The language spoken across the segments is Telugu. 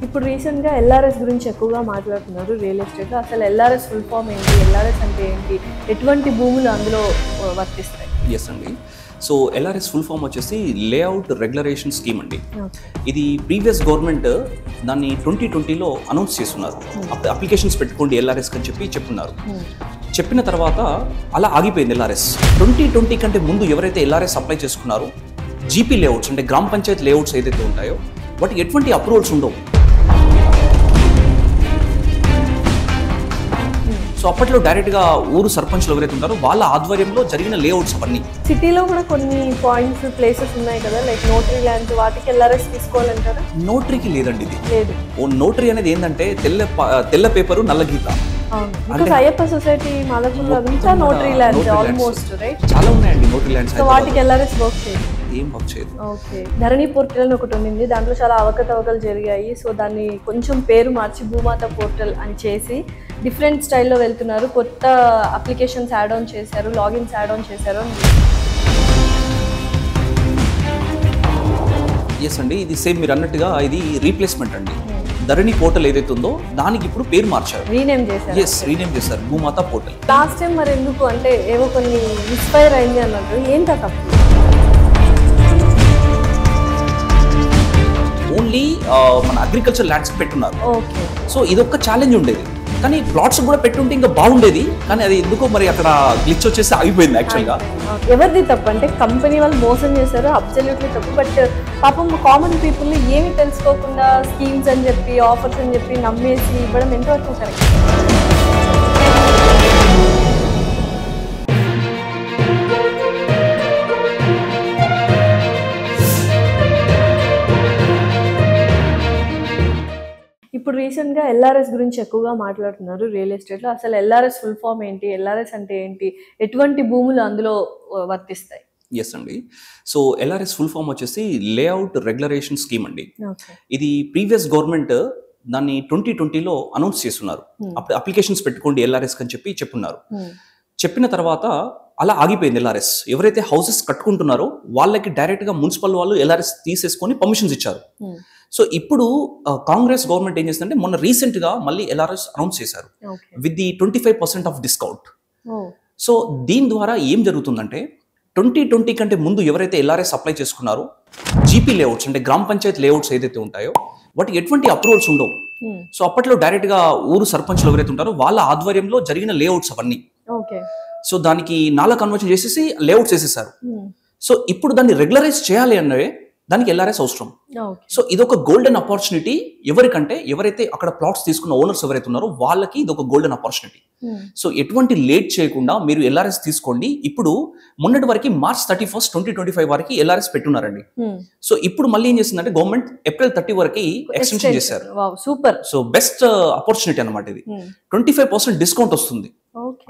ఇప్పుడు రీసెంట్‌గా ఎల్ఆర్ఎస్ గురించి ఎక్కువగా మాట్లాడుతున్నారు రియల్ ఎస్టేట్‌లో. అసలు ఎల్ఆర్ఎస్ ఫుల్ ఫామ్ ఏంటి? ఎల్ఆర్ఎస్ అంటే ఏంటి? ఎటువంటి భూములు అందులో వర్తిస్తాయి? ఎస్ అండి. సో ఎల్ఆర్ఎస్ ఫుల్ ఫామ్ వచ్చేసి లేఅవుట్ రెగ్యులరేషన్ స్కీమ్ అండి. ఓకే. ఇది ప్రీవియస్ గవర్నమెంట్ దాన్ని 2020లో అనౌన్స్ చేస్తున్నారు. అప్లికేషన్స్ పెట్టుకోండి ఎల్ఆర్ఎస్ అని చెప్పున్నారు. చెప్పిన తర్వాత అలా ఆగిపోయింది ఎల్ఆర్ఎస్. 2020 కంటే ముందు ఎవరైతే ఎల్ఆర్ఎస్ అప్లై చేసుకున్నారో జీపీ లేఅవుట్స్ అంటే గ్రామ పంచాయత్ లేఅవుట్స్ ఏదైతే ఉంటాయో వాటికి ఎటువంటి అప్రూవల్స్ ఉండవు. సో అప్పట్లో డైరెక్ట్గా ఊరు సర్పంచ్లు ఎవరైతే ఉంటారో వాళ్ళ ఆధ్వర్యంలో జరిగిన లేఅవుట్స్ అవన్నీ. సిటీలో కూడా కొన్ని పాయింట్స్ ప్లేసెస్ ఉన్నాయి కదా, లైక్ నోటరీ ల్యాండ్స్, వాటికి ఎల్ఆర్ఎస్ తీసుకోవాలంటారా? నోటరీకి లేదండి ఇది. లేదు. ఓ నోటరీ అనేది ఏంటంటే తెల్ల పేపరు నల్ల గీత. బికాజ్ అయ్యప్ప సొసైటీ మాలపూర్లో అంతా నోటరీ ల్యాండ్స్ ఆల్మోస్ట్, రైట్? చాలా ఉన్నాయండి నోటరీ ల్యాండ్స్. సో వాటికి ఎల్ఆర్ఎస్ వర్క్ చేయదు. ఏం వర్క్ చేయదు. ఓకే. ధరణి పోర్టల్ అని ఒకటి ఉంది, దాంట్లో చాలా అవకతవకలు జరిగాయి. సో దాన్ని కొంచెం పేరు మార్చి భూమాత పోర్టల్ అని చేసి డిఫరెంట్ స్టైల్లో వెళ్తున్నారు. కొత్త అప్లికేషన్స్ యాడ్ ఆన్ చేశారు, లాగిన్స్ యాడ్ ఆన్ చేశారు. ఎస్ అండి, ఇది సేమ్ మీరు అన్నట్టుగా ఇది రీప్లేస్మెంట్ అండి. ధరణి పోర్టల్ ఏదైతే ఉందో దానికి ఇప్పుడు పేరు మార్చారు, రీనేమ్ చేశారు. ఎస్, రీనేమ్ చేశారు భూమాత పోర్టల్. లాస్ట్ టైం మరి ఎందుకు అంటే ఏవో కొన్ని ఇన్స్పైర్ అయింది అన్నట్టు, ఏంటా తప్పు? ఓన్లీ మన అగ్రికల్చర్ ల్యాండ్స్ పెట్టున్నారు. ఓకే. సో ఇదొక్క ఛాలెంజ్ ఉండేది, కానీ ప్లాట్స్ కూడా పెట్టుంటే ఇంకా బాగుండేది. కానీ అది ఎందుకో మరి అక్కడ గ్లిచ్ వచ్చేసి ఆగిపోయింది యాక్చువల్గా. ఎవరిది తప్పు అంటే కంపెనీ వాళ్ళు మోసం చేశారు, అబ్సల్యూట్లీ తప్పు. బట్ పాపం కామన్ పీపుల్ ఏమి తెలుసుకోకుండా స్కీమ్స్ అని చెప్పి ఆఫర్స్ అని చెప్పి నమ్మేసి ఇవ్వడం ఎంతవరకు కరెక్ట్? ఇప్పుడు రీసెంట్గా ఎల్ఆర్ఎస్ గురించి ఎక్కువగా మాట్లాడుతున్నారు రియల్ ఎస్టేట్లో. అసలు ఎల్ఆర్ఎస్ ఫుల్ ఫామ్ ఏంటి? ఎల్ఆర్ఎస్ అంటే ఏంటి? ఎటువంటి భూములు అందులో వర్తిస్తాయి? ఎస్ అండి. సో ఎల్ఆర్ఎస్ ఫుల్ ఫామ్ వచ్చేసి లేఅవుట్ రెగ్యులరేషన్ స్కీమ్ అండి. ఇది ప్రీవియస్ గవర్నమెంట్ దాన్ని 2020లో అనౌన్స్ చేస్తున్నారు. అప్లికేషన్స్ పెట్టుకోండి ఎల్ఆర్ఎస్ అని చెప్పున్నారు. చెప్పిన తర్వాత అలా ఆగిపోయింది ఎల్ఆర్ఎస్. ఎవరైతే హౌసెస్ కట్టుకుంటున్నారో వాళ్ళకి డైరెక్ట్గా మున్సిపల్ వాళ్ళు ఎల్ఆర్ఎస్ తీసేసుకొని పర్మిషన్స్ ఇచ్చారు. సో ఇప్పుడు కాంగ్రెస్ గవర్నమెంట్ ఏం చేస్తుందంటే మొన్న రీసెంట్గా మళ్ళీ ఎల్ఆర్ఎస్ అనౌన్స్ చేశారు with the 25% of discount. So దీని ద్వారా ఏం జరుగుతుందంటే 2020 కంటే ముందు ఎవరైతే ఎల్ఆర్ఎస్ అప్లై చేసుకున్నారో జీపీ లేఅవుట్స్ అంటే గ్రామ పంచాయత్ లేఅవుట్స్ ఏదైతే ఉంటాయో వాటికి ఎటువంటి అప్రూవల్స్ ఉండవు. సో అప్పట్లో డైరెక్ట్గా ఊరు సర్పంచ్లు ఎవరైతే ఉంటారో వాళ్ళ ఆధ్వర్యంలో జరిగిన లేఅవుట్స్ అవన్నీ. సో దానికి నాలా కన్వర్షన్ చేసేసి లేఅవుట్స్ వేసేసారు. సో ఇప్పుడు దాన్ని రెగ్యులరైజ్ చేయాలి అన్నవే దానికి ఎల్ఆర్ఎస్ అవసరం. సో ఇదొక గోల్డెన్ ఆపర్చునిటీ ఎవరికంటే ఎవరైతే అక్కడ ప్లాట్స్ తీసుకున్న ఓనర్స్ ఎవరైతే ఉన్నారో వాళ్ళకి ఇదొక గోల్డెన్ ఆపర్చునిటీ. సో ఎటువంటి లేట్ చేయకుండా మీరు ఎల్ఆర్ఎస్ తీసుకోండి. ఇప్పుడు మొన్నటి వరకు March 31, 2025 వరకు ఎల్ఆర్ఎస్ పెట్టున్నారండి. సో ఇప్పుడు మళ్ళీ ఏం చేసిందంటే గవర్నమెంట్ April 30 వరకు ఎక్స్టెన్షన్ చేశారు. సూపర్. సో బెస్ట్ ఆపర్చునిటీ అనమాట ఇది. 25% డిస్కౌంట్ వస్తుంది.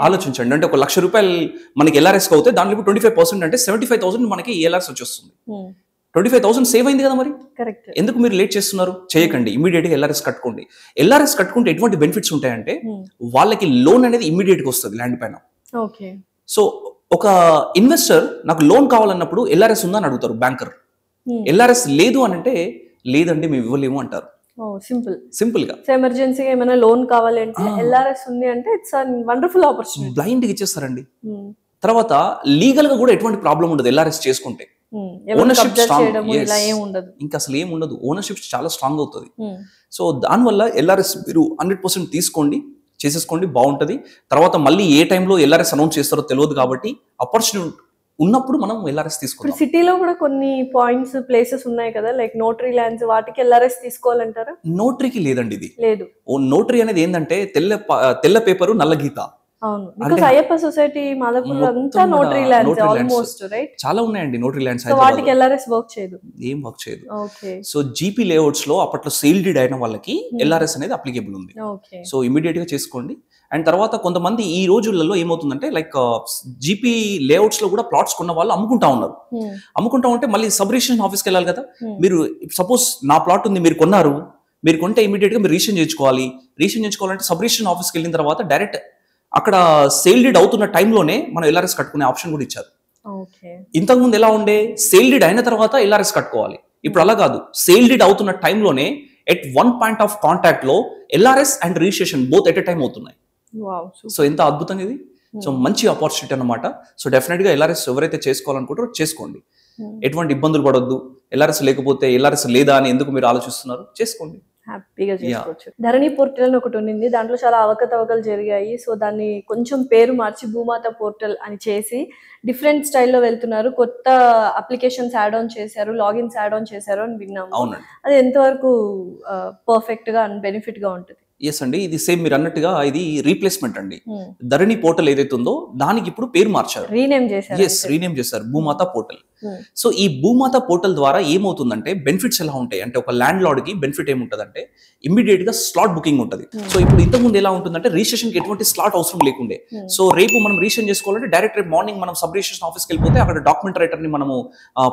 ఆలోచించండి, అంటే ఒక ₹1,00,000 మనకి ఎల్ఆర్ఎస్ అవుతే దాంట్లో ఇప్పుడు 25% అంటే 75,000 మనకి ఎల్ఆర్ఎస్ వచ్చేస్తుంది. 25,000 సేవ్ అయింది కదా. మరి ఎందుకు మీరు లేట్ చేస్తున్నారు? చేయకండి, ఇమీడియట్ గా ఎల్ఆర్ఎస్ కట్టుకోండి. ఎల్ఆర్ఎస్ కట్టుకుంటే ఎటువంటి బెనిఫిట్స్ ఉంటాయంటే వాళ్ళకి లోన్ అనేది ఇమీడియట్ గా వస్తుంది ల్యాండ్ పైన. సో ఒక ఇన్వెస్టర్ నాకు లోన్ కావాలన్నప్పుడు ఎల్ఆర్ఎస్ ఉందా అని అడుగుతారు బ్యాంకర్. ఎల్ఆర్ఎస్ లేదు అని అంటే లేదండి మేము ఇవ్వలేము అంటారు. సింపుల్ గా ఎమర్జెన్సీగా ఏమైనా లోన్ కావాలంటే ఎల్ఆర్ఎస్ ఉంది అంటే ఇట్స్ వండర్ఫుల్ ఆపర్చునిటీ. బ్లైండ్ గా ఇచ్చేస్తారండి. తర్వాత లీగల్ గా కూడా ఎటువంటి ప్రాబ్లం ఉండదు ఎల్ఆర్ఎస్ చేసుకుంటే. ఓనర్షిప్ ఇంకా అసలు ఏం ఉండదు. ఓనర్షిప్ చాలా స్ట్రాంగ్ అవుతుంది. సో దానివల్ల ఎల్ఆర్ఎస్ మీరు 100% తీసుకోండి, చేసేసుకోండి, బాగుంటది. తర్వాత మళ్ళీ ఏ టైంలో ఎల్ఆర్ఎస్ అనౌన్స్ చేస్తారో తెలియదు కాబట్టి ఆపర్చునిటీ ఉన్నప్పుడు మనం ఎల్ఆర్ఎస్ తీసుకోవాలి. సిటీలో కూడా కొన్ని పాయింట్స్ ప్లేసెస్ ఉన్నాయి కదా, లైక్ నోటరీ ల్యాండ్స్, వాటికి ఎల్ఆర్ఎస్ తీసుకోవాలంటారా? నోటరీకి లేదండి ఇది. లేదు. ఓ నోటరీ అనేది ఏంటంటే తెల్ల పేపరు నల్ల గీత. అయ్యప్ప సొసైటీ మాలపూర్లో అంతా నోటరీ ల్యాండ్స్ ఆల్మోస్ట్, రైట్? చాలా ఉన్నాయండి నోటరీ ల్యాండ్స్. వాటికి ఎల్ఆర్ఎస్ వర్క్ చేయదు. ఏం వర్క్ చేయదు. సో జీపీ లేఅవుట్స్ లో అప్పట్లో సేల్ డీడ్ అయిన వాళ్ళకి ఎల్ఆర్ఎస్ అనేది అప్లికేబుల్ ఉంది. సో ఇమీడియట్ గా చేసుకోండి. అండ్ తర్వాత కొంతమంది ఈ రోజులలో ఏమవుతుందంటే లైక్ జీపీ లేఅవుట్స్ లో కూడా ప్లాట్స్ కొన్న వాళ్ళు అమ్ముకుంటా ఉన్నారు. అమ్ముకుంటా ఉంటే మళ్ళీ సబ్ రిజిస్ట్రేషన్ ఆఫీస్కి వెళ్ళాలి కదా. మీరు సపోజ్ నా ప్లాట్ ఉంది, మీరు కొన్నారు, మీరు కొంటే ఇమీడియట్ గా మీరు రిజిస్ట్రేషన్ చేయించుకోవాలి. రిజిస్ట్రేషన్ చేయించుకోవాలంటే సబ్ రిజిస్ట్రేషన్ ఆఫీస్కి వెళ్ళిన తర్వాత డైరెక్ట్ అక్కడ సేల్ డీడ్ అవుతున్న టైంలోనే మనం ఎల్ఆర్ఎస్ కట్టుకునే ఆప్షన్ కూడా ఇచ్చారు. ఇంతకుముందు ఎలా ఉండే సేల్ డీడ్ అయిన తర్వాత ఎల్ఆర్ఎస్ కట్టుకోవాలి. ఇప్పుడు అలా కాదు, సేల్ డీడ్ అవుతున్న టైంలోనే at one point of contact లో LRS and registration both at a time అవుతున్నాయి. సో ఎంత అద్భుతంగా ఇది. సో మంచి ఆపర్చునిటీ అన్నమాట. సో డెఫినెట్ గా ఎల్ఆర్ఎస్ ఎవరైతే చేసుకోవాలనుకుంటారో చేసుకోండి, ఎటువంటి ఇబ్బందులు పడొద్దు. ఎల్ఆర్ఎస్ లేకపోతే ఎల్ఆర్ఎస్ లేదా అని ఎందుకు మీరు ఆలోచిస్తున్నారు, చేసుకోండి, హ్యాపీగా చేసుకోవచ్చు. ధరణి పోర్టల్ అని ఒకటి ఉండింది, దాంట్లో చాలా అవకతవకలు జరిగాయి. సో దాన్ని కొంచెం పేరు మార్చి భూమాత పోర్టల్ అని చేసి డిఫరెంట్ స్టైల్లో వెళ్తున్నారు. కొత్త అప్లికేషన్స్ యాడ్ ఆన్ చేశారు, లాగిన్స్ యాడ్ ఆన్ చేశారు అని విన్నాము. అవునండి. అది ఎంతవరకు పర్ఫెక్ట్ గా అండ్ బెనిఫిట్ గా ఉంటుంది? ఎస్ అండి, ఇది సేమ్ మీరు అన్నట్టుగా ఇది రీప్లేస్మెంట్ అండి. ధరణి పోర్టల్ ఏదైతే ఉందో దానికి ఇప్పుడు పేరు మార్చారు, రీనేమ్ చేశారు. ఎస్, రీనేమ్ చేశారు భూమాత పోర్టల్. సో ఈ భూమాత పోర్టల్ ద్వారా ఏమవుతుందంటే బెనిఫిట్స్ ఎలా ఉంటాయి అంటే, ఒక ల్యాండ్ లార్డ్ కి బెనిఫిట్ ఏముంటదంటే ఇమ్మీడియట్ గా స్లాట్ బుకింగ్ ఉంటుంది. సో ఇప్పుడు ఇంతకుముందు ఎలా ఉంటుందంటే రిజిస్ట్రేషన్ కి ఎటువంటి స్లాట్ అవసరం లేకుండే. సో రేపు మనం రిజిస్ట్రేషన్ చేసుకోవాలంటే డైరెక్ట్ రేపు మార్నింగ్ మనం సబ్ రిజిస్ట్రేషన్ ఆఫీస్కి వెళ్ళిపోతే అక్కడ డాక్యుమెంట్ రైటర్ ని మనము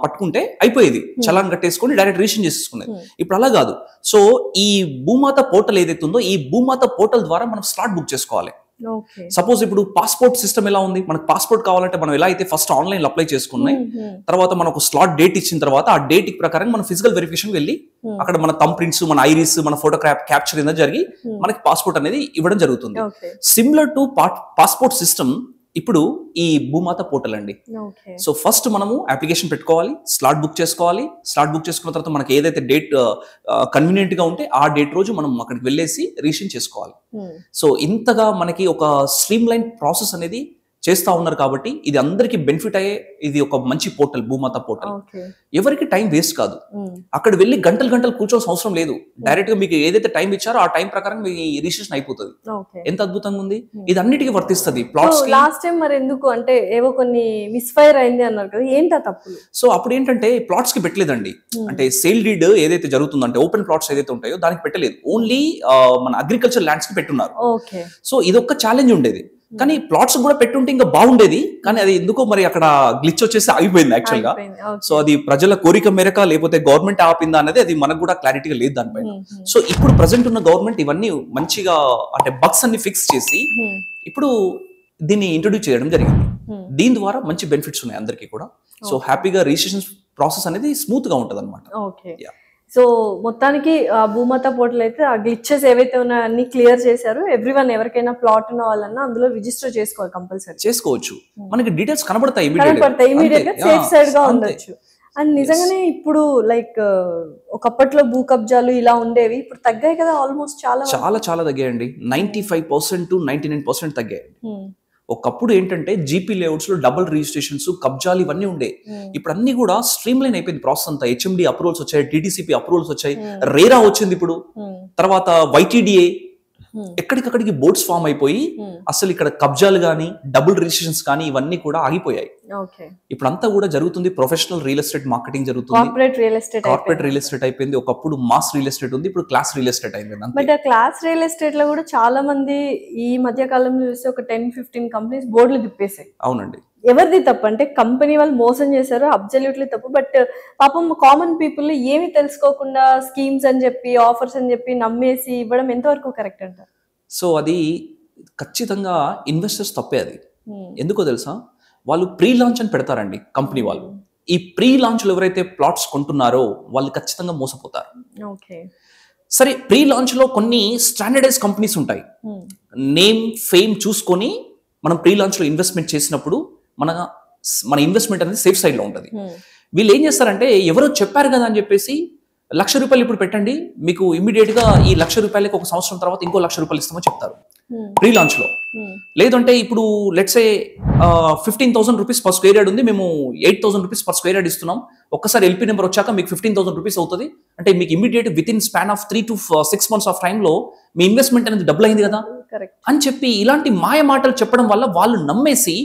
పట్టుకుంటే అయిపోయేది, చలాన్ కట్టేసుకొని డైరెక్ట్ రిజిస్ట్రేషన్ చేసుకునేది. ఇప్పుడు అలా కాదు. సో ఈ భూమాత పోర్టల్ ఏదైతే ఉందో ఈ భూమాత పోర్టల్ ద్వారా మనం స్లాట్ బుక్ చేసుకోవాలి. సపోజ్ ఇప్పుడు పాస్పోర్ట్ సిస్టమ్ ఎలా ఉంది, మనకు పాస్పోర్ట్ కావాలంటే మనం ఎలా అయితే ఫస్ట్ ఆన్లైన్ అప్లై చేసుకున్నాయి, తర్వాత మనం ఒక స్లాట్ డేట్ ఇచ్చిన తర్వాత ఆ డేట్ ప్రకారం మనం ఫిజికల్ వెరిఫికేషన్ వెళ్ళి అక్కడ మన థంబ్ ప్రింట్స్, మన ఐరిస్, మన ఫోటో క్యాప్చర్ ఏదో జరిగి మనకి పాస్పోర్ట్ అనేది ఇవ్వడం జరుగుతుంది. సిమిలర్ టు పాస్పోర్ట్ సిస్టమ్ ఇప్పుడు ఈ భూమాత పోర్టల్ అండి. సో ఫస్ట్ మనము అప్లికేషన్ పెట్టుకోవాలి, స్లాట్ బుక్ చేసుకోవాలి. స్లాట్ బుక్ చేసుకున్న తర్వాత మనకి ఏదైతే డేట్ కన్వీనియంట్ గా ఉంటే ఆ డేట్ రోజు మనం అక్కడికి వెళ్ళేసి రిజిస్ట్రేషన్ చేసుకోవాలి. సో ఇంతగా మనకి ఒక స్ట్రీమ్ లైన్ ప్రాసెస్ అనేది చేస్తా ఉన్నారు కాబట్టి ఇది అందరికి బెనిఫిట్ అయ్యే ఇది ఒక మంచి పోర్టల్ భూమాత పోర్టల్. ఎవరికి టైం వేస్ట్ కాదు, అక్కడ వెళ్ళి గంటలు గంటలు కూర్చోవాల్సిన అవసరం లేదు. డైరెక్ట్ గా మీకు ఏదైతే టైం ఇచ్చారో ఆ టైం ప్రకారం మీ రిజిస్ట్రేషన్ అయిపోతుంది. ఎంత అద్భుతంగా ఉంది, ఇది అన్నిటికీ వర్తిస్తుంది. ప్లాట్స్ లాస్ట్ టైం మరి ఎందుకు అంటే ఏవో కొన్ని మిస్ఫైర్ అయింది అన్నారు కదా, ఏంటా తప్పు? సో అప్పుడు ఏంటంటే ప్లాట్స్ కి పెట్టలేదండి, అంటే సేల్ డీడ్ ఏదైతే జరుగుతుందంటే ఓపెన్ ప్లాట్స్ ఏదైతే ఉంటాయో దానికి పెట్టలేదు, ఓన్లీ మన అగ్రికల్చర్ ల్యాండ్స్ కి పెట్టున్నారు. సో ఇదొక ఛాలెంజ్ ఉండేది, కానీ ప్లాట్స్ కూడా పెట్టుంటే ఇంకా బాగుండేది. కానీ అది ఎందుకో మరి అక్కడ గ్లిచ్ వచ్చేసి ఆగిపోయింది యాక్చువల్ గా. సో అది ప్రజల కోరిక మేరక లేకపోతే గవర్నమెంట్ ఆపిందా అనేది అది మనకు కూడా క్లారిటీగా లేదు దానిపైన. సో ఇప్పుడు ప్రజెంట్ ఉన్న గవర్నమెంట్ ఇవన్నీ మంచిగా అంటే బగ్స్ అన్ని ఫిక్స్ చేసి ఇప్పుడు దీన్ని ఇంట్రొడ్యూస్ చేయడం జరిగింది. దీని ద్వారా మంచి బెనిఫిట్స్ ఉన్నాయి అందరికీ కూడా. సో హ్యాపీగా రిజిస్ట్రేషన్ ప్రాసెస్ అనేది స్మూత్ గా ఉంటది అనమాట. సో మొత్తానికి భూమాత పోర్టల్ అయితే ఆ గ్లిచెస్ ఏవైతే ఉన్నాయో అన్ని క్లియర్ చేశారు. ఎవ్రీవన్ ఎవరికైనా ప్లాట్ ఉన్న వాళ్ళన్నా అందులో రిజిస్టర్ చేసుకోవాలి, కంపల్సరీ చేసుకోవచ్చు. మనకి డీటెయిల్స్ కనబడతాయి, ఇమీడియట్ గా సేఫ్ సైడ్ గా ఉండొచ్చు. అండ్ నిజంగానే ఇప్పుడు లైక్ ఒకప్పట్లో భూ కబ్జాలు ఇలా ఉండేవి, ఇప్పుడు తగ్గాయి కదా, ఆల్మోస్ట్ చాలా చాలా చాలా తగ్గాయండి. 95% to 99% తగ్గాయి. ఒకప్పుడు ఏంటంటే జీపీ లేఅవుట్స్ లో డబుల్ రిజిస్ట్రేషన్స్, కబ్జాలు ఇవన్నీ ఉండే. ఇప్పుడు అన్ని కూడా స్ట్రీమ్ లైన్ అయిపోయింది ప్రాసెస్ అంతా. హెచ్ఎండి అప్రూవల్స్ వచ్చాయి, టీటీసీపీ అప్రూవల్స్ వచ్చాయి, రేరా వచ్చింది ఇప్పుడు, తర్వాత వైటీడీఏ, ఎక్కడికక్కడికి బోర్డ్స్ ఫామ్ అయిపోయి అసలు ఇక్కడ కబ్జాలు కానీ డబుల్ రిజిస్ట్రేషన్స్ కానీ ఇవన్నీ కూడా ఆగిపోయాయి. ఇప్పుడు అంతా కూడా జరుగుతుంది ప్రొఫెషనల్ రియల్ ఎస్టేట్ మార్కెటింగ్ జరుగుతుంది, కార్పొరేట్ రియల్ ఎస్టేట్ అయిపోయింది. ఒకప్పుడు మాస్ రియల్ ఎస్టేట్ ఉంది, ఇప్పుడు క్లాస్ రియల్ ఎస్టేట్ అయిపోయింది. బట్ ఆ క్లాస్ రియల్ ఎస్టేట్ లో కూడా చాలా మంది ఈ మధ్య కాలంలో చూస్తే ఒక 10-15 కంపెనీస్ బోర్డులు తిప్పేసాయి. అవునండి. ఎవరిది తప్పు అంటే కంపెనీ వాళ్ళు మోసం చేశారు, అబ్సల్యూట్లీ తప్పు. బట్ పాపం కామన్ పీపుల్ ఏమి తెలుసుకోకుండా స్కీమ్స్ అని చెప్పి ఆఫర్స్ అని చెప్పి నమ్మేసి ఇవ్వడం ఎంతవరకు కరెక్ట్ అంటారు? సో అది ఖచ్చితంగా ఇన్వెస్టర్స్ తప్పే. అది ఎందుకో తెలుసా, వాళ్ళు ప్రీ లాంచ్ అని పెడతారండి కంపెనీ వాళ్ళు. ఈ ప్రీ లాంచ్ లో ఎవరైతే ప్లాట్స్ కొంటున్నారో వాళ్ళు ఖచ్చితంగా మోసపోతారు. సరే, ప్రీ లాంచ్ లో కొన్ని స్టాండర్డైజ్ కంపెనీస్ ఉంటాయి, నేమ్ ఫేమ్ చూసుకొని మనం ప్రీ లాంచ్ లో ఇన్వెస్ట్మెంట్ చేసినప్పుడు మన ఇన్వెస్ట్మెంట్ అనేది సేఫ్ సైడ్ లో ఉంటుంది. వీళ్ళు ఏం చేస్తారంటే ఎవరో చెప్పారు కదా అని చెప్పేసి ₹1,00,000 ఇప్పుడు పెట్టండి, మీకు ఇమ్మీడియట్ గా ఈ ₹1,00,000 ఒక సంవత్సరం తర్వాత ఇంకో ₹1,00,000 ఇస్తామని చెప్తారు ప్రీ లాంచ్ లో. లేదంటే ఇప్పుడు let's say ₹15,000 per square yard ఉంది, మేము ₹8,000 పర్ స్క్వేర్ యార్డ్ ఇస్తున్నాం, ఒక్కసారి ఎల్పీ నెంబర్ వచ్చాక మీకు ₹15,000 అవుతుంది అంటే మీకు immediate with in span of 3 to 6 months of time లో మీ ఇన్వెస్ట్మెంట్ అనేది డబుల్ అయింది కదా అని చెప్పి ఇలాంటి మాయ మాటలు చెప్పడం వల్ల వాళ్ళు నమ్మేసి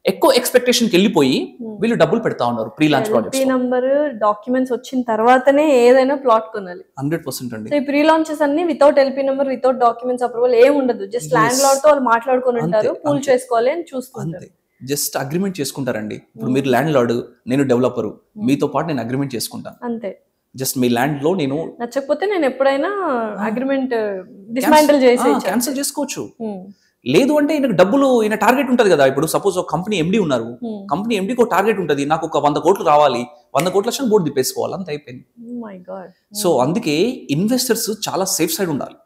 ఎక్కువ ఎక్స్పెక్టేషన్ కి వెళ్ళిపోయి వీళ్ళు డబ్బులు పెడతా ఉన్నారు pre launch projects. LP number documents వచ్చిన తర్వాతనే ఏదైనా ప్లాట్ కొనాలి. 100% అండి. ఈ ప్రీ లాంచెస్ అన్ని without LP number, without documents approval ఏం ఉండదు. జస్ట్ ల్యాండ్ లార్డ్ తో వాళ్ళు మాట్లాడుకొని ఉంటారు, పూల్ చేసుకోవాలి అని చూస్తుంటారు. జస్ట్ అగ్రిమెంట్ చేసుకుంటారండి. ఇప్పుడు మీరు ల్యాండ్ లార్డ్, నేను డెవలపర్, మీతో పాటు నేను అగ్రిమెంట్ చేసుకుంటాను అంతే. జస్ట్ మీ ల్యాండ్ లో నేను నచ్చకపోతే నేను ఎప్పుడైనా అగ్రిమెంట్ డిస్మాంటిల్ చేసి క్యాన్సిల్ చేసుకోవచ్చు. లేదు అంటే ఈయనకు డబ్బులు, ఈయన టార్గెట్ ఉంటుంది కదా. ఇప్పుడు సపోజ్ ఒక కంపెనీ ఎండి ఉన్నారు, కంపెనీ ఎండికి ఒక టార్గెట్ ఉంటుంది, నాకు ఒక 100 కోట్లు రావాలి, 100 కోట్ల లక్షలు బోర్డు తిప్పేసుకోవాలి, అంత అయిపోయింది. My God. సో అందుకే ఇన్వెస్టర్స్ చాలా సేఫ్ సైడ్ ఉండాలి.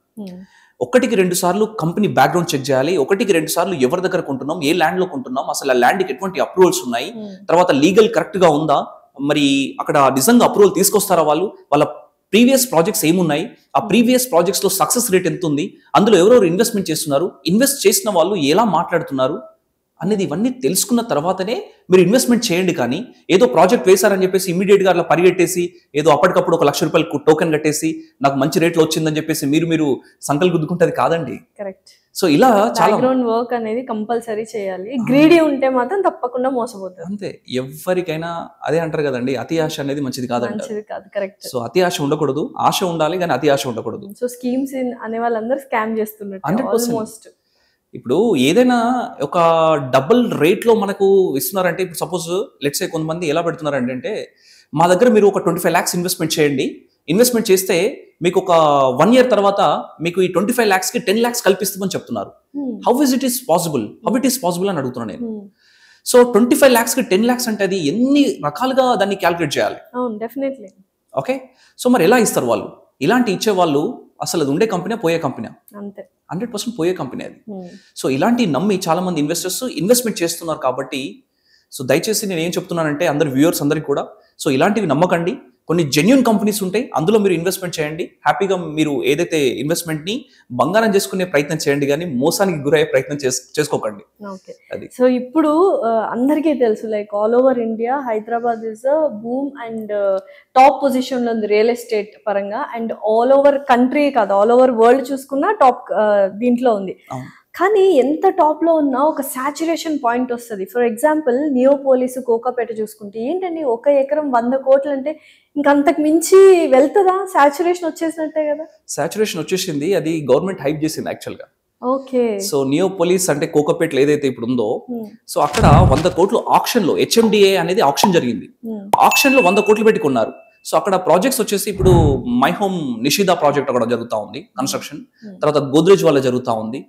ఒకటికి 2 సార్లు కంపెనీ బ్యాక్గ్రౌండ్ చెక్ చేయాలి. ఒకటికి 2 సార్లు ఎవరి దగ్గర కొంటున్నాం, ఏ ల్యాండ్ లో కొంటున్నాం, అసలు ఆ ల్యాండ్కి ఎటువంటి అప్రూవల్స్ ఉన్నాయి, తర్వాత లీగల్ కరెక్ట్ గా ఉందా, మరి అక్కడ నిజంగా అప్రూవల్ తీసుకొస్తారా వాళ్ళు, వాళ్ళ ప్రీవియస్ ప్రాజెక్ట్స్ ఏమున్నాయి, ఆ ప్రీవియస్ ప్రాజెక్ట్స్ లో సక్సెస్ రేట్ ఎంత ఉంది, అందులో ఎవరెవరు ఇన్వెస్ట్మెంట్ చేస్తున్నారు, ఇన్వెస్ట్ చేసిన వాళ్ళు ఎలా మాట్లాడుతున్నారు అనేది ఇవన్నీ తెలుసుకున్న తర్వాతనే మీరు ఇన్వెస్ట్మెంట్ చేయండి. కానీ ఏదో ప్రాజెక్ట్ వేశారని చెప్పేసి ఇమీడియట్ గా అట్లా పరిగెట్టేసి ఏదో అప్పటికప్పుడు ఒక ₹1,00,000 టోకెన్ కట్టేసి నాకు మంచి రేట్లో వచ్చిందని చెప్పేసి మీరు సంకల్ గుద్దుకుంటది కాదండి. కరెక్ట్. సో ఇలా చాలా బ్యాక్గ్రౌండ్ వర్క్ అనేది కంపల్సరీ చేయాలి. గ్రీడీ ఉంటే మాత్రం తప్పకుండా మోసపోతారు. అంతే, ఎవరికైనా అదే అంటారు కదండి, అతి ఆశ అనేది మంచిది కాదండి. మంచిది కాదు. కరెక్ట్. సో అతి ఆశ ఉండకూడదు, ఆశ ఉండాలి కానీ అతి ఆశ ఉండకూడదు. సో స్కీమ్స్ అనే వాళ్ళందరూ స్కామ్ చేస్తున్నట్టు 100%. ఆల్మోస్ట్. ఇప్పుడు ఏదైనా ఒక డబుల్ రేట్ లో మనకు ఇస్తున్నారంటే, ఇప్పుడు సపోజ్ లెట్స్ సే కొంతమంది ఎలా పెడుతున్నారంటే, అంటే మా దగ్గర మీరు ఒక 25 lakhs ఇన్వెస్ట్మెంట్ చేయండి, ఇన్వెస్ట్మెంట్ చేస్తే మీకు ఒక 1 year తర్వాత మీకు ఈ 25 lakhs కి 10 lakhs కల్పిస్తామని చెప్తున్నారు. హౌ ఇట్ ఈస్ పాసిబుల్ అని అడుగుతున్నాను నేను. సో 25 lakhs కి 10 lakhs అంటే అది ఎన్ని రకాలుగా దాన్ని క్యాలిక్యులేట్ చేయాలి. అవును, డెఫినెట్లీ. ఓకే, సో మరి ఎలా ఇస్తారు వాళ్ళు? ఇలాంటి ఇచ్చే వాళ్ళు అసలు అది ఉండే కంపెనీ, పోయే కంపెనీ, అంతే 100% పోయే కంపెనీ అది. సో ఇలాంటి నమ్మి చాలా మంది ఇన్వెస్టర్స్ ఇన్వెస్ట్మెంట్ చేస్తున్నారు. కాబట్టి సో దయచేసి నేను ఏం చెప్తున్నానంటే అందరి వ్యూవర్స్ అందరికి కూడా, సో ఇలాంటివి నమ్మకండి. కొన్ని జెన్యూన్ కంపెనీస్ ఉంటాయి, అందులో మీరు ఇన్వెస్ట్మెంట్ చేయండి. హ్యాపీగా మీరు ఏదైతే ఇన్వెస్ట్మెంట్ ని బంగారం చేసుకునే ప్రయత్నం చేయండి, కానీ మోసానికి గురయ్యే ప్రయత్నం చేసుకోకండి. ఓకే. సో ఇప్పుడు అందరికీ తెలుసు, like all over India Hyderabad is boom and top position లో ఉంది రియల్ ఎస్టేట్ పరంగా. అండ్ ఆల్ ఓవర్ కంట్రీ కాదు, ఆల్ ఓవర్ వరల్డ్ చూసుకున్నా టాప్ దీంట్లో ఉంది. కానీ ఎంత టాప్ లో ఉన్నా ఒక సాచురేషన్ పాయింట్ వస్తుంది. ఫర్ ఎగ్జాంపుల్ నియోపోలిస్, కోకాపేట చూసుకుంటే ఏంటండి, 1 ఎకరం 100 కోట్లు అంటే ఇంకంతకు మించి వెళ్తుందా? సాచురేషన్ వచ్చేసినట్టే కదా. సాచురేషన్ వచ్చేసింది, అది గవర్నమెంట్ హైప్ చేసింది యాక్చువల్ గా. ఓకే. సో నియోపోలిస్ అంటే కోకాపేటలో ఏదైతే ఇప్పుడు ఉందో, సో అక్కడ 100 కోట్లు ఆక్షన్ లో, HMDA అనేది ఆక్షన్ జరిగింది. ఆక్షన్ లో 100 కోట్లు పెట్టి కొన్నారు. సో అక్కడ ప్రాజెక్ట్స్ వచ్చేసి ఇప్పుడు మై హోమ్ నిషిదా ప్రాజెక్ట్ అక్కడ జరుగుతూ ఉంది కన్స్ట్రక్షన్, తర్వాత గోద్రేజ్ వాళ్ళ జరుగుతూ ఉంది,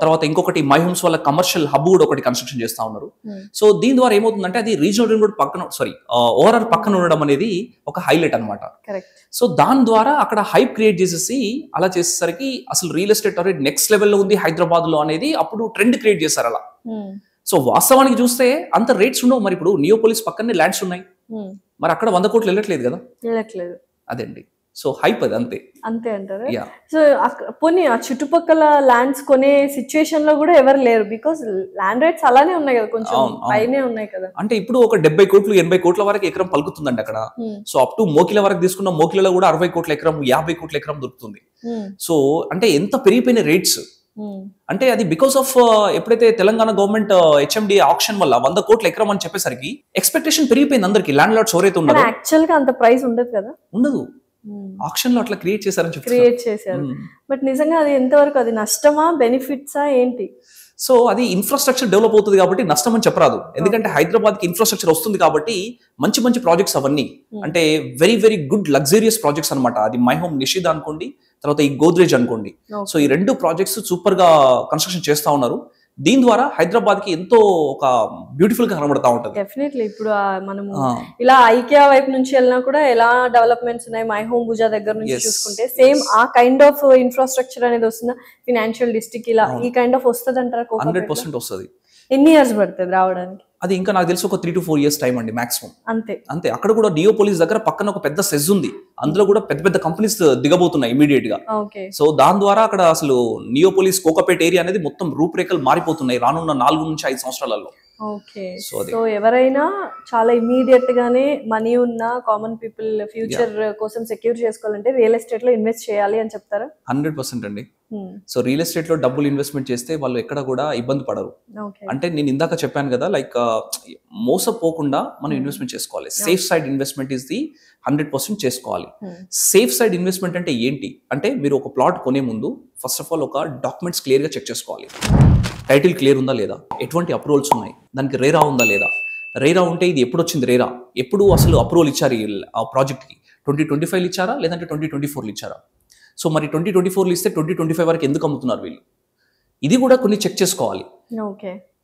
తర్వాత ఇంకొకటి మై హోమ్స్ వాళ్ళ కమర్షియల్ హబ్ కూడా ఒకటి కన్స్ట్రక్షన్ చేస్తా ఉన్నారు. సో దీని ద్వారా ఏమవుతుందంటే అది రీజనల్ రింగ్ రోడ్ పక్కన, ఓఆర్ఆర్ పక్కన ఉండడం అనేది ఒక హైలైట్ అనమాట. సో దాని ద్వారా అక్కడ హైప్ క్రియేట్ చేసేసి అలా చేసేసరికి అసలు రియల్ ఎస్టేట్ అనేది నెక్స్ట్ లెవెల్లో ఉంది హైదరాబాద్ లో అనేది అప్పుడు ట్రెండ్ క్రియేట్ చేశారు అలా. సో వాస్తవానికి చూస్తే అంత రేట్స్ ఉండవు. మరి ఇప్పుడు నియోపోలిస్ పక్కనే ల్యాండ్స్ ఉన్నాయి, మరి అక్కడ 100 కోట్లు వెళ్ళట్లేదు కదా. అదండి, సో హైప్ అది అంతే. అంతే అంటారు. సో పోనీ ఆ చుట్టుపక్కల ల్యాండ్స్ కొనే సిచ్యుయేషన్ లో కూడా ఎవరు లేరు, బికాస్ ల్యాండ్ రేట్స్ అలానే ఉన్నాయి కదా, కొంచెం పైనే ఉన్నాయి కదా. అంటే ఇప్పుడు ఒక 70 కోట్లు 80 కోట్ల వరకు ఎకరం పలుకుతుందండి అక్కడ. సో అప్ టు మోకిల వరకు తీసుకున్న మోకిలలో కూడా 60 కోట్ల ఎకరం, 50 కోట్ల ఎకరం దొరుకుతుంది. సో అంటే ఎంత పెరిగిపోయిన రేట్స్ అంటే అది బికాస్ ఆఫ్ ఎప్పుడైతే తెలంగాణ గవర్నమెంట్ HMDA ఆక్షన్ వల్ల 100 కోట్ల ఎకరం అని చెప్పేసరికి ఎక్స్పెక్టేషన్ పెరిగిపోయింది అందరికి. ల్యాండ్ లార్డ్స్ ఎవరైతే ఉన్నారో యాక్చువల్ గా అంత ప్రైస్ ఉండదు కదా, ఉండదు. ఆక్షన్ లో అట్లా క్రియేట్ చేశారని క్రియేట్ చేశారు. బట్ నిజంగా అది ఎంతవరకు అది నష్టమా బెనిఫిట్సా ఏంటి? సో అది ఇన్ఫ్రాస్ట్రక్చర్ డెవలప్ అవుతుంది కాబట్టి నష్టం అని చెప్పరాదు. ఎందుకంటే హైదరాబాద్ కి ఇన్ఫ్రాస్ట్రక్చర్ వస్తుంది కాబట్టి మంచి మంచి ప్రాజెక్ట్స్ అవన్నీ అంటే very very good luxurious projects అనమాట. అది మై హోమ్ నిషిదా అనుకోండి, తర్వాత ఈ గోద్రేజ్ అనుకోండి. సో ఈ 2 ప్రాజెక్ట్స్ సూపర్ గా కన్స్ట్రక్షన్ చేస్తా ఉన్నారు. దీని ద్వారా హైదరాబాద్ కి ఎంతో ఒక బ్యూటిఫుల్ గా కనబడతా ఉంటుంది. డెఫినెట్లీ ఇప్పుడు మనము ఇలా ఐకియా వైపు నుంచి వెళ్ళినా కూడా ఎలా డెవలప్మెంట్స్ ఉన్నాయి, మై హోమ్ భుజా దగ్గర నుంచి చూసుకుంటే సేమ్ ఆ కైండ్ ఆఫ్ ఇన్ఫ్రాస్ట్రక్చర్ అనేది వస్తుందా? ఫినాన్షియల్ డిస్ట్రిక్ట్ ఇలా ఈ కైండ్ ఆఫ్ వస్తుంది అంటారా? 100% వస్తుంది. ఎన్ని ఇయర్స్ పడుతుంది రావడానికి? అది ఇంకా నాకు తెలిసి ఒక 3 to 4 years టైం అండి మాక్సిమం. అంతే. అక్కడ కూడా నియోపోలిస్ దగ్గర పక్కన ఒక పెద్ద సెజ్ ఉంది, అందులో కూడా పెద్ద పెద్ద కంపెనీస్ దిగబోతున్నాయి ఇమీడియట్ గా. సో దాని ద్వారా అక్కడ అసలు నియోపోలిస్ కోకాపేట ఏరియా అనేది మొత్తం రూపురేఖలు మారిపోతున్నాయి రానున్న 4 నుంచి 5 సంవత్సరాలలో. సో ఎవరైనా చాలా ఇమీడియట్ గానే మనీ ఉన్న కామన్ పీపుల్ ఫ్యూచర్ కోసం సెక్యూర్ చేసుకోవాలంటే రియల్ ఎస్టేట్ లో ఇన్వెస్ట్ చేయాలి అని చెప్తారా? 100% అండి. సో రియల్ ఎస్టేట్ లో డబ్బులు ఇన్వెస్ట్మెంట్ చేస్తే వాళ్ళు ఎక్కడ కూడా ఇబ్బంది పడరు. అంటే నేను ఇందాక చెప్పాను కదా, లైక్ మోసపోకుండా మనం ఇన్వెస్ట్మెంట్ చేసుకోవాలి. Safe side investment is the 100% చేసుకోవాలి. సేఫ్ సైడ్ ఇన్వెస్ట్మెంట్ అంటే ఏంటి అంటే, మీరు ఒక ప్లాట్ కొనే ముందు ఫస్ట్ ఆఫ్ ఆల్ ఒక డాక్యుమెంట్స్ క్లియర్ గా చెక్ చేసుకోవాలి. టైటిల్ క్లియర్ ఉందా లేదా, ఎటువంటి అప్రూవల్స్ ఉన్నాయి, దానికి రేరా ఉందా లేదా. రేరా ఉంటే ఇది ఎప్పుడు వచ్చింది రేరా, ఎప్పుడు అసలు అప్రూవల్ ఇచ్చారు ఆ ప్రాజెక్ట్కి, 2025 ఇచ్చారా లేదంటే 2024 ఇచ్చారా. సో మరి 2024 ఇస్తే 2025 వరకు ఎందుకు అమ్ముతున్నారు వీళ్ళు, ఇది కూడా కొన్ని చెక్ చేసుకోవాలి.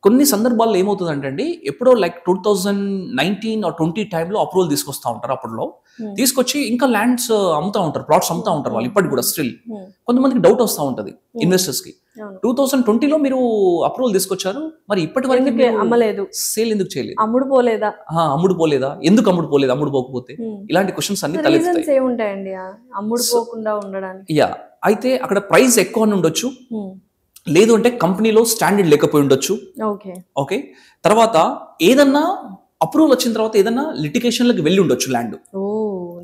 కొన్ని సందర్భాల్లో ఏమవుతుందంటే అండి, ఎప్పుడో లైక్ 2019 ఆర్ 20 టైంలో అప్రూవల్ తీసుకొస్తా ఉంటారు. అప్పట్లో తీసుకొచ్చి ఇంకా ల్యాండ్స్ అమ్ముతా ఉంటారు, ప్లాట్స్ అమ్ముతా ఉంటారు వాళ్ళు ఇప్పటికి కూడా స్టిల్. కొంతమందికి డౌట్ వస్తూ ఉంటుంది ఇన్వెస్టర్స్ కి, 2020లో మీరు అప్రూవల్ తీసుకొచ్చారు, మరి ఇప్పటి వరకు అమ్మలేదు, సేల్ ఎందుకు చేయలేదు, అమ్ముడు పోలేదా, ఎందుకు అమ్ముడు పోలేదు, అమ్ముడు పోకపోతే, ఇలాంటి క్వశ్చన్స్ అన్ని తలెత్తుతాయి. ఏముంటాయండి అమ్ముడు పోకుండా ఉండడానికి? యా, అయితే అక్కడ ప్రైస్ ఎక్కువ అని ఉండొచ్చు, లేదు అంటే కంపెనీలో స్టాండర్డ్ లేకపోయి ఉండొచ్చు. ఓకే, తర్వాత ఏదన్నా అప్రూవల్ వచ్చిన తర్వాత ఏదన్నా లిటిగేషన్ లకు వెళ్ళి ఉండొచ్చు land.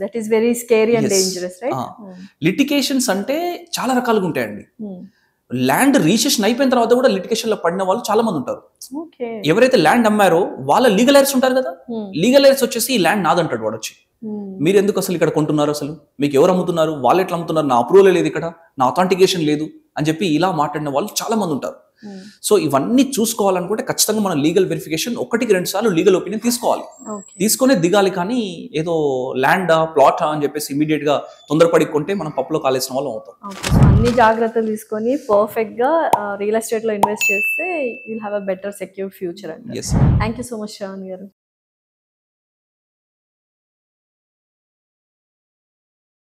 That is very scary and dangerous, right? Litigations అంటే చాలా రకాలుగా ఉంటాయండి. ల్యాండ్ రిజిస్ట్రేషన్ అయిపోయిన తర్వాత కూడా లిటిగేషన్ లో పడిన వాళ్ళు చాలా మంది ఉంటారు. ఎవరైతే ల్యాండ్ అమ్మారో వాళ్ళ లీగల్ ఎయిర్స్ ఉంటారు కదా, లీగల్ ఎయిర్స్ వచ్చేసి ఈ ల్యాండ్ నాదంటాడు వాడు వచ్చి. మీరు ఎందుకు అసలు ఇక్కడ కొంటున్నారు, అసలు మీకు ఎవరు అమ్ముతున్నారు, వాళ్ళు ఎట్లా అమ్ముతున్నారు, నా అప్రూవల్ లేదు ఇక్కడ, నా అథెంటికేషన్ లేదు అని చెప్పి ఇలా మాట్లాడిన వాళ్ళు చాలా మంది ఉంటారు. సో ఇవన్నీ చూసుకోవాలనుకుంటే ఖచ్చితంగా మనం లీగల్ వెరిఫికేషన్ 1-2 సార్లు లీగల్ ఒపీనియన్ తీసుకోవాలి, తీసుకునే దిగాలి. కానీ ఏదో ల్యాండా ప్లాటా అని చెప్పేసి ఇమీడియట్ గా తొందరపడి కొంటే మనం పప్పులో కాలేసిన వాళ్ళం అవుతాం. అన్ని జాగ్రత్తలు తీసుకొని పర్ఫెక్ట్ గా రియల్ ఎస్టేట్ లో ఇన్వెస్ట్ చేస్తే you will have a better secured future అండి. Thank you so much Shravan గారు.